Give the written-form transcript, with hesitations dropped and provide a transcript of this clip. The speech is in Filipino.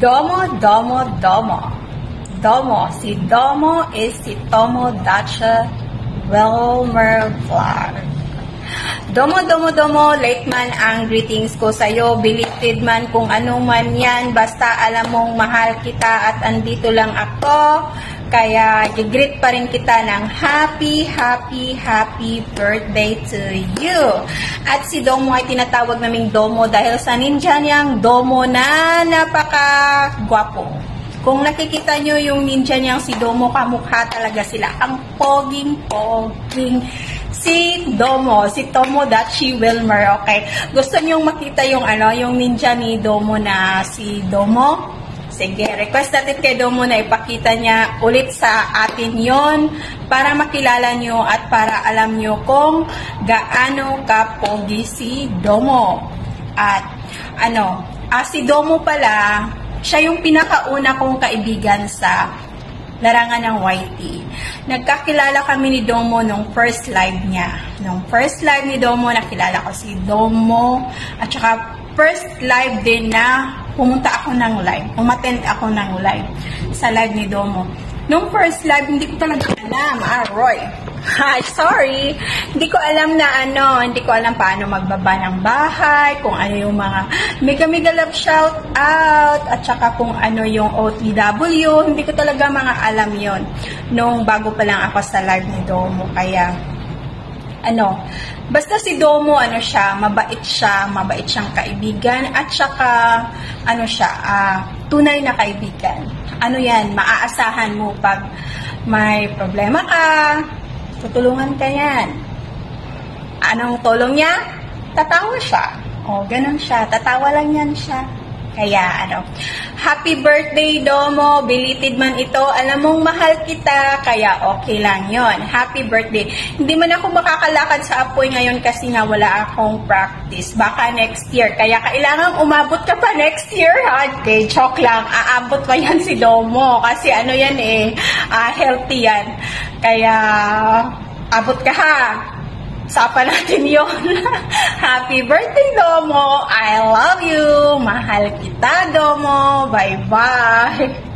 Domo, Domo, Domo. Domo. Si Domo is si Tomo Dacha Wilmer Vlog. Domo, Domo, Domo. Late man ang greetings ko sa'yo. Belated man kung ano man yan. Basta alam mong mahal kita at andito lang ako. Kaya, i-greet pa rin kita ng happy, happy, happy birthday to you. At si Domo ay tinatawag naming Domo dahil sa ninja niyang Domo na napaka-gwapo. Kung nakikita nyo yung ninja niyang si Domo, kamukha talaga sila. Ang poging-poging si Domo, si Tomodachi Wilmer, okay? Gusto nyo makita yung yung ninja ni Domo na si Domo? Sige, request natin kay Domo na ipakita niya ulit sa atin yon para makilala nyo at para alam nyo kung gaano ka-pogi si Domo. At si Domo pala, siya yung pinakauna kong kaibigan sa larangan ng YT. Nagkakilala kami ni Domo nung first live niya. Nung first live ni Domo, nakilala ko si Domo at saka first live din na pumunta ako ng live. Umattend ako ng live sa live ni Domo. Nung first live, hindi ko talaga alam. Roy. Sorry. Hindi ko alam na hindi ko alam paano magbaba ng bahay, kung ano yung mga mega love shout out, at saka kung ano yung OTW. Hindi ko talaga mga alam yon nung bago pa lang ako sa live ni Domo. Kaya, basta si Domo, mabait siyang kaibigan, at saka, tunay na kaibigan. Maaasahan mo pag may problema ka, tutulungan ka yan. Anong tulong niya? Tatawa siya. Ganun siya. Tatawa lang yan siya. Kaya, happy birthday, Domo. Belated man ito. Alam mong mahal kita, kaya okay lang yon. Happy birthday. Hindi man ako makakalakad sa apoy ngayon kasi nga wala akong practice. Baka next year. Kaya kailangan umabot ka pa next year, ha? Okay, joke lang. Aabot pa yan si Domo. Kasi healthy yan. Kaya, abot ka, ha? Sapa natin yon. Happy birthday, Domo. I love you. Mahal kita, Domo. Bye-bye.